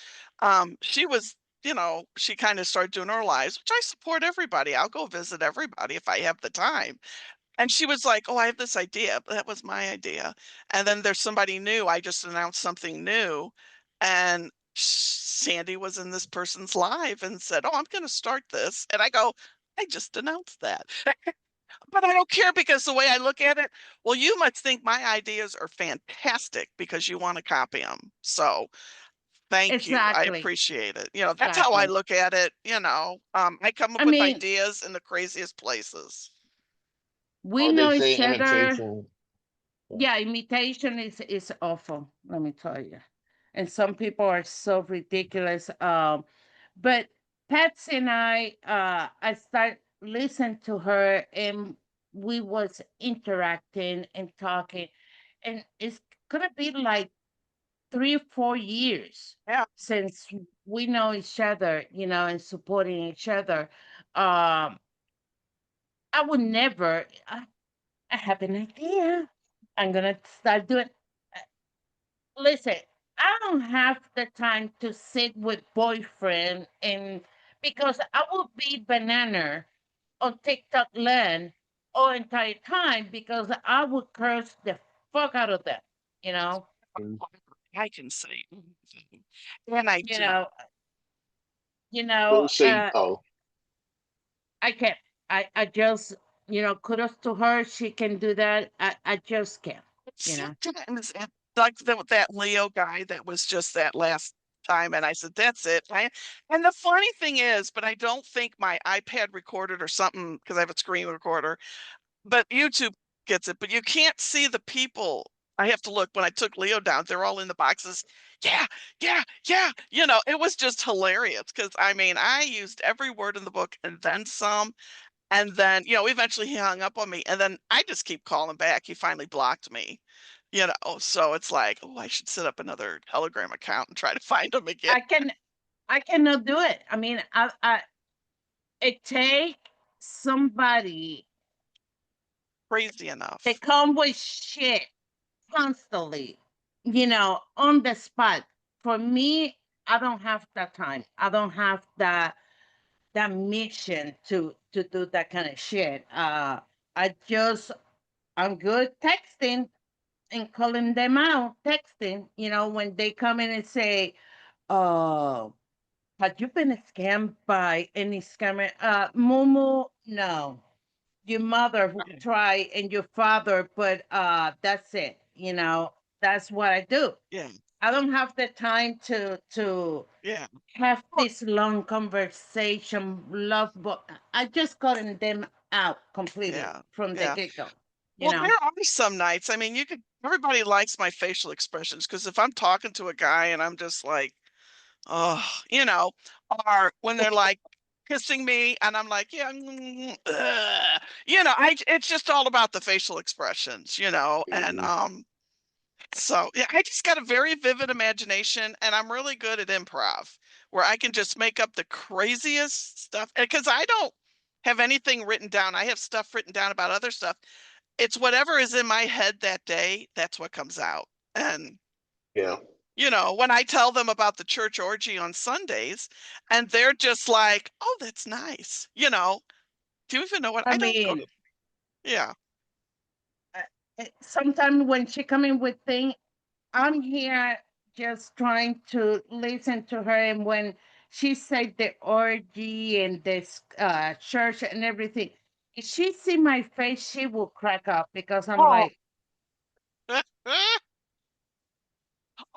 She was she kind of started doing her lives, which I support everybody. I'll go visit everybody if I have the time. And she was like, "Oh, I have this idea." That was my idea. And then there's somebody new. I just announced something new. And Sandy was in this person's live and said, "Oh, I'm going to start this." And I go, "I just announced that." But I don't care because the way I look at it, well, you must think my ideas are fantastic because you want to copy them. So thank you. I Exactly. appreciate it. That's how I Exactly. look at it. I come up I with mean, ideas in the craziest places. we Or they know say each other. imitation. Yeah, imitation is awful, let me tell you. And some people are so ridiculous. But Patsy and I start listening to her, and we was interacting and talking, and it's gonna be like 3 or 4 years Yeah. since we know each other, and supporting each other. Um, I would never. I have an idea. I'm gonna start doing. Listen, I don't have the time to sit with boyfriend, and because I will be banana on TikTok land all entire time, because I would curse the fuck out of them. You know, I can say, and I you do. know, you know. Don't say, oh, I can't. I just, kudos to her. She can do that. I just can't. You know. Sometimes like that Leo guy that was just that last time, and I said, "That's it." And the funny thing is, but I don't think my iPad recorded or something because I have a screen recorder, but YouTube gets it. But you can't see the people. I have to look when I took Leo down. They're all in the boxes. Yeah, yeah, yeah. It was just hilarious because I used every word in the book and then some. And then, eventually he hung up on me, and then I just keep calling back. He finally blocked me, so it's like, oh, I should set up another Telegram account and try to find him again. I can. I cannot do it. I mean, it take somebody Crazy enough. that come with shit constantly, on the spot. For me, I don't have that time. I don't have that mission to do that kind of shit. I'm good texting and calling them out, texting, when they come in and say, uh, have you been scammed by any scammer? Momo, no. Your mother Yeah. tried and your father, but that's it. That's what I do. Yeah. I don't have the time to Yeah. have this long conversation, love, but I just cutting them out completely Yeah. from the Yeah. get-go. You Well, know, there are some nights. Everybody likes my facial expressions because if I'm talking to a guy and I'm just like, oh, or when they're like kissing me and I'm like, yeah, it's just all about the facial expressions, and mhm. so yeah, I just got a very vivid imagination and I'm really good at improv where I can just make up the craziest stuff because I don't have anything written down. I have stuff written down about other stuff. It's whatever is in my head that day, that's what comes out. And Yeah. when I tell them about the church orgy on Sundays, and they're just like, "Oh, that's nice." Do you even know what I I don't go to? mean, Yeah. sometimes when she come in with things, I'm here just trying to listen to her, and when she said the orgy and this church and everything, if she see my face, she will crack up because I'm Oh. like,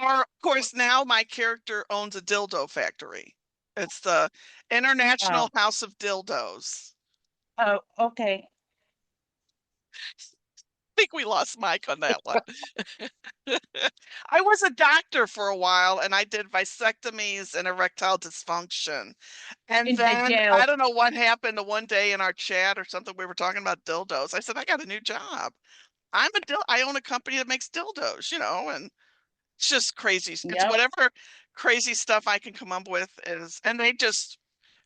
Or of course now my character owns a dildo factory. It's the International oh, House of Dildos. oh, okay. I think we lost Mike on that one. I was a doctor for a while and I did vasectomies and erectile dysfunction. And In the then I jail. don't know what happened to one day in our chat or something. We were talking about dildos. I said, I got a new job. I own a company that makes dildos, and it's just crazy. It's Yep. whatever crazy stuff I can come up with and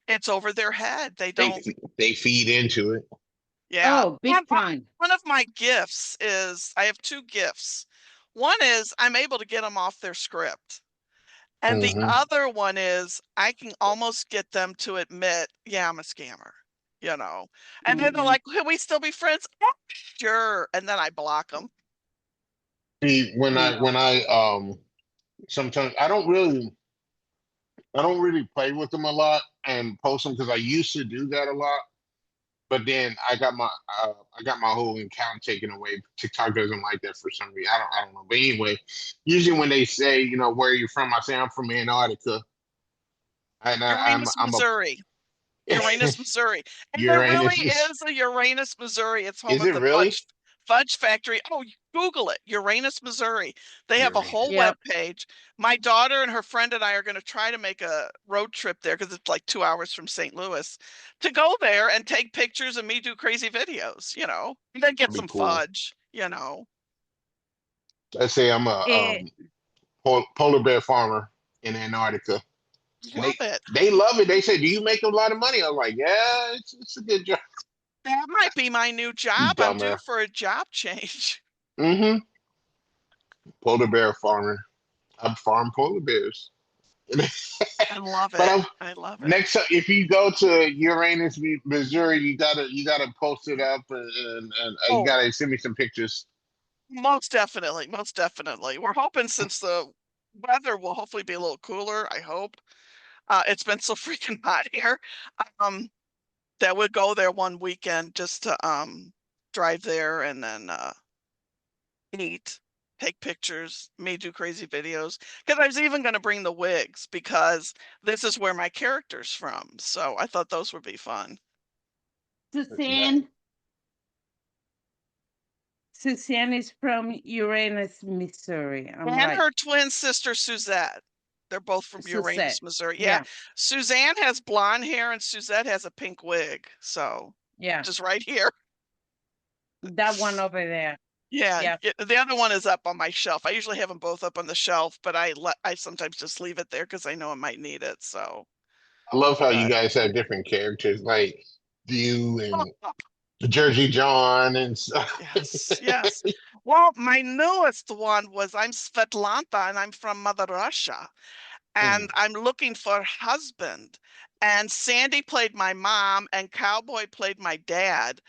it's over their head. They They don't, they feed into it. yeah. Oh, big time. One of my gifts is I have two gifts. One is I'm able to get them off their script. And the Mhm. other one is I can almost get them to admit, yeah, I'm a scammer, you know. And then they're Mhm. like, can we still be friends? Oh, sure. And then I block them. See, when No. I sometimes I don't really play with them a lot and post them because I used to do that a lot. But then I got my whole account taken away. TikTok doesn't like that for some reason. I don't know. But anyway, usually when they say, where are you from? I say I'm from Antarctica. And Uranus, I'm a Missouri. Uranus, Missouri. And there really Uranus. is a Uranus, Missouri. It's home Is of it the really? fudge factory. Oh, Google it. Uranus, Missouri. They have a whole Uranus. web Yep. page. My daughter and her friend and I are going to try to make a road trip there because it's like 2 hours from St. Louis to go there and take pictures of me do crazy videos, and then get That'd be some cool. fudge. Let's say I'm a Eh, polar bear farmer in Antarctica, and Love it. they love it. They say, "Do you make a lot of money?" I'm like, "Yeah, it's a good job." That might be my new You job. I'm due dumbass. for a job change. Mm-hmm. Polar bear farmer. I farm polar bears. I love But it. I love it. next time, if you go to Uranus, Missouri, you gotta post it up and you Oh, gotta send me some pictures. most definitely, most definitely. We're hoping since the weather will hopefully be a little cooler, I hope. It's been so freaking hot here. Um, that we'll go there one weekend just to drive there and then eat, take pictures, me do crazy videos. Because I was even going to bring the wigs because this is where my character's from. So I thought those would be fun. Suzanne. Suzanne is from Uranus, Missouri. I'm And right. her twin sister Suzette. They're both from Suzette. Uranus, Missouri. Yeah. Yeah. Suzanne has blonde hair and Suzette has a pink wig. So Yeah. just right here. That one over there. Yeah, Yeah. the other one is up on my shelf. I usually have them both up on the shelf, but I sometimes just leave it there because I know I might need it. So, I love how you but guys have different characters, like you and Jersey John and stuff. yes, yes. Well, my newest one was I'm Svetlana and I'm from Mother Russia. And Mhm. I'm looking for a husband. And Sandy played my mom, and Cowboy played my dad.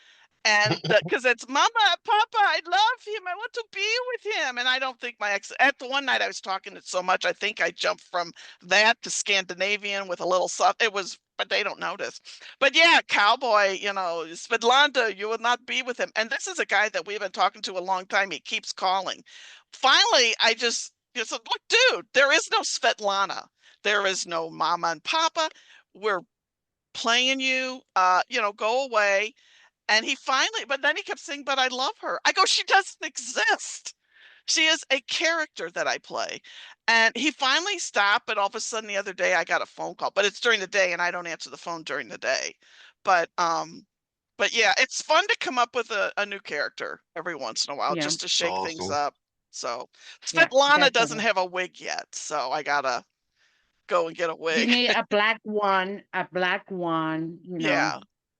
And because it's Mama, Papa, I love him. I want to be with him. And I don't think my ex, at the one night I was talking it so much, I think I jumped from that to Scandinavian with a little soft. It was, but they don't notice. But yeah, Cowboy, Svedlanda, you will not be with him. And this is a guy that we've been talking to a long time. He keeps calling. Finally, I just said, look, dude, there is no Svetlana. There is no Mama and Papa. We're playing you. Go away. And he finally, but then he kept saying, but I love her. I go, she doesn't exist. She is a character that I play. And he finally stopped, but all of a sudden the other day I got a phone call, but it's during the day and I don't answer the phone during the day. But yeah, it's fun to come up with a new character every once in a while Yeah. just to shake things Awesome. up. So Yeah. Svetlana doesn't Definitely. have a wig yet, so I gotta go and get a You wig. need a black one, Yeah.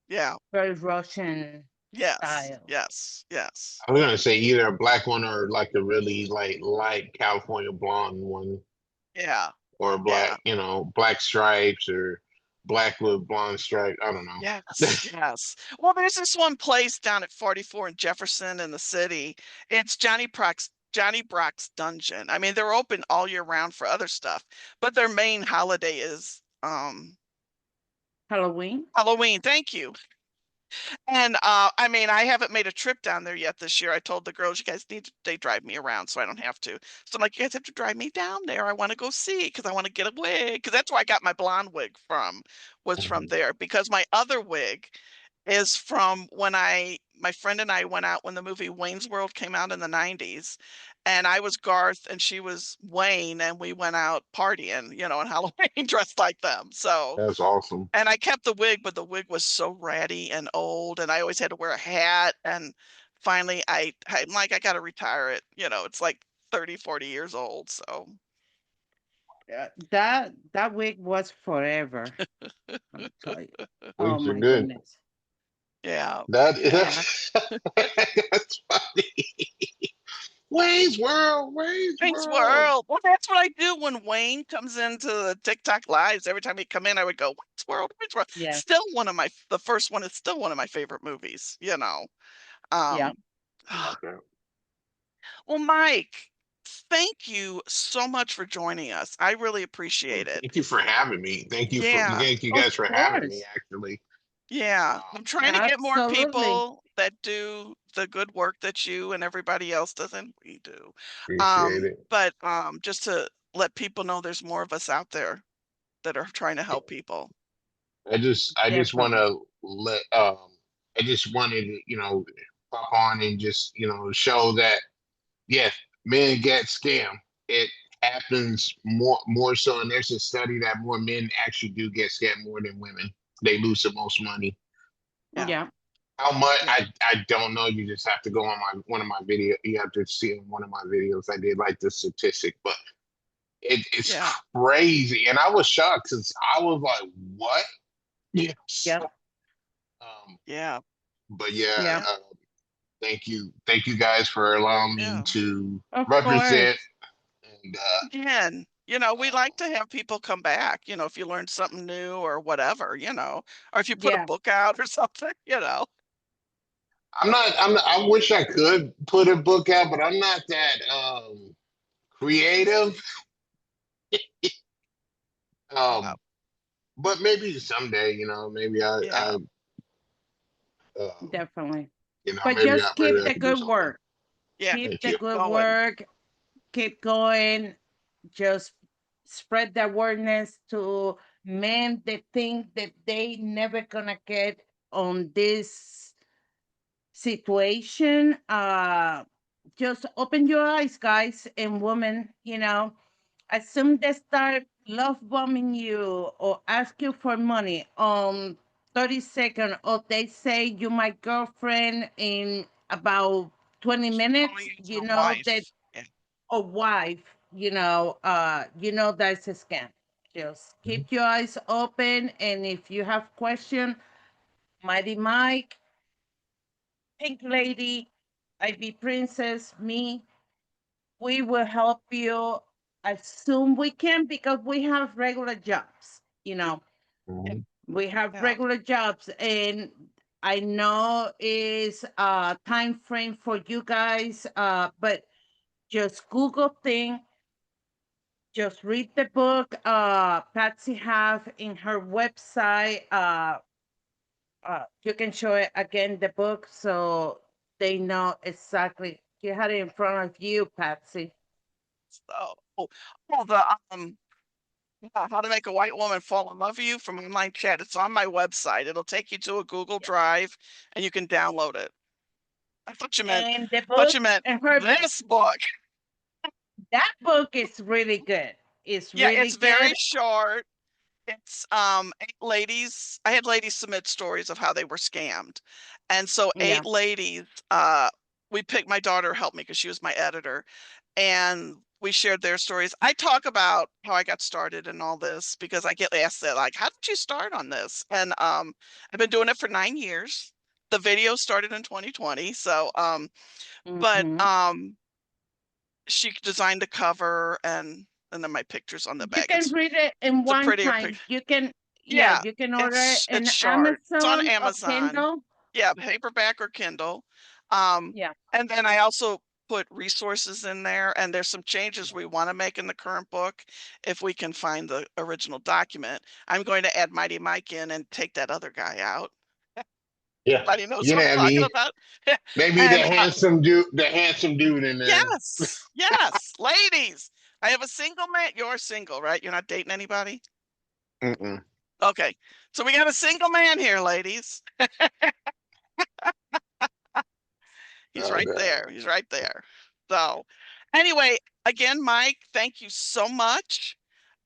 Yeah. very Russian Yes. style. Yes. Yes. I was gonna say either a black one or like a really like light California blonde one, Yeah. or Yeah. black stripes or black with blonde stripes. I don't know. Yes, yes. Well, there's this one place down at 44 in Jefferson in the city. It's Johnny Brock's Dungeon. I mean, they're open all year round for other stuff, but their main holiday is Halloween. Halloween. Thank you. And I mean, I haven't made a trip down there yet this year. I told the girls, you guys they drive me around so I don't have to. So I'm like, you guys have to drive me down there. I want to go see because I want to get a wig. Because that's where I got my blonde wig was from Mhm. there. Because my other wig is from when my friend and I went out when the movie Wayne's World came out in the 90s. And I was Garth and she was Wayne, and we went out partying, on Halloween dressed like them. So That's awesome. and I kept the wig, but the wig was so ratty and old, and I always had to wear a hat. And finally, I'm like, I got to retire it. It's like 30, 40 years old. So, That wig was forever. I'll tell you. Oh Wigs are my good. goodness. yeah, That yeah. Yeah. is that's funny. Wayne's World, Wayne's Thanks, World. World. Well, that's what I do when Wayne comes into the TikTok lives. Every time he'd come in, I would go, Wayne's World, Wayne's World. Yeah. Still the first one is still one of my favorite movies, you know. Yeah. Okay. Well, Mike, thank you so much for joining us. I really appreciate it. Thank you for having me. Yeah, Thank you Of guys for having me. course. Actually, yeah. uh, I'm trying to get more Absolutely. people that do the good work that you and everybody else does, and we do. appreciate it. But just to let people know there's more of us out there that are trying to help people. I just want Definitely. to I just wanted to, pop on and just, show that, yes, men get scammed. It happens more so, and there's a study that more men actually do get scammed more than women. They lose the most money. Yeah, Yeah. How much? yeah, I don't know. You just have to go on one of my video. You have to see in one of my videos. I did like the statistic, but it's yeah, crazy, and I was shocked because I was like, "What?" Yes. Yeah. yeah, But yeah, Yeah. yeah, thank you guys for allowing me yeah. to Of represent. course. And Again, we like to have people come back, if you learn something new or whatever, or if you put a Yeah. book out or something. I wish I could put a book out, but I'm not that creative. Yeah, Um, but maybe someday, maybe yeah, um, Definitely. But just maybe keep I the could do good something. work. yeah. Keep Thank the you. Keep good going. work. Keep going. Just spread the awareness to men that think that they never gonna get on this situation. Just open your eyes, guys and women. As soon they start love bombing you or ask you for money on 30 seconds, or they say you my girlfriend in about 20 Calling minutes, you your wife. Yeah, or wife, that's a scam. Just Mhm. keep your eyes open, and if you have question, Mighty Mike, Pink Lady, Ivy Princess, me, we will help you as soon we can, because we have regular jobs. yeah, Mhm. We have yeah. regular jobs, and I know is a time frame for you guys, but just Google thing, just read the book. Patsy have in her website. You can show it again the book so they know exactly. You had it in front of you, Patsy. So, the How to Make a White Woman Fall in Love with You from Online Chat. It's on my website. It'll take you to a Google Drive, and you can download it. I And the thought book you meant and her this book. that book is really good. It's Yeah, really it's very good. short. It's 8 ladies. I had ladies submit stories of how they were scammed. And so Yeah. 8 ladies, we picked, my daughter helped me because she was my editor, and we shared their stories. I talk about how I got started in all this because I get asked that, like, how did you start on this? And I've been doing it for 9 years. The video started in 2020. So but Hmm. she designed the cover and then my pictures on the You back. can read it in It's a one prettier time. picture. Yeah, Yeah, you can order it it's in short. It's on Amazon or Amazon. Kindle. Yeah, paperback or Kindle. Um, Yeah. and then I also put resources in there, and there's some changes we want to make in the current book if we can find the original document. I'm going to add Mighty Mike in and take that other guy out. Yeah, Everybody knows you what know I'm what I talking mean. about. Maybe And the handsome dude in there. yes, yes, ladies, I have a single man. You're single, right? You're not dating anybody? Mm-mm. Okay. So we got a single man here, ladies. He's Oh right god. there. He's right there. So anyway, again, Mike, thank you so much.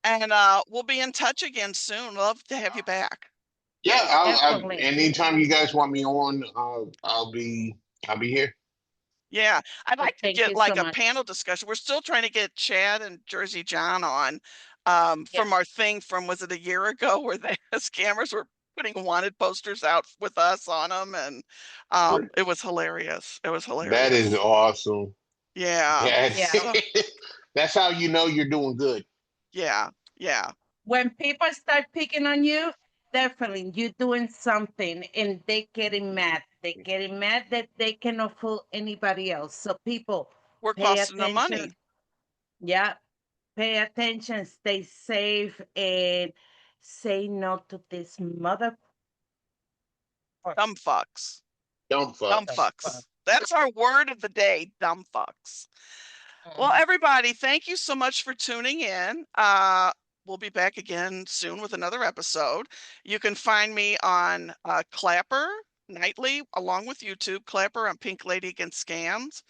And we'll be in touch again soon. Love to have you back. Yeah, Definitely. anytime you guys want me on, I'll be here. Yeah, I'd like to Thank get you so like a much. panel discussion. We're still trying to get Chad and Jersey John on Yeah. from our thing from, was it a year ago, where the scammers were putting wanted posters out with us on them, and it was hilarious. It was That is hilarious. awesome. Yeah. Yeah. So, That's how you know you're doing good. yeah. Yeah. When people start picking on you, definitely you're doing something and they getting mad. They getting mad that they cannot fool anybody else. So people We're pay costing them money. attention. Yeah, pay attention, stay safe, and say no to this mother. Dumb fucks. Dumb Dumb fucks. fucks. That's our word of the day, dumb fucks. Well, everybody, thank you so much for tuning in. We'll be back again soon with another episode. You can find me on Clapper nightly, along with YouTube. Clapper, I'm Pink Lady Against Scams.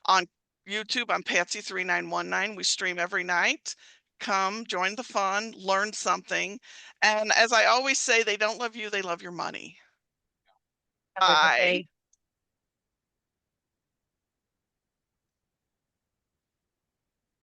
On YouTube, I'm Patsy3919. We stream every night. Come join the fun, learn something. And as I always say, they don't love you, they love your money. Have a good Bye. day.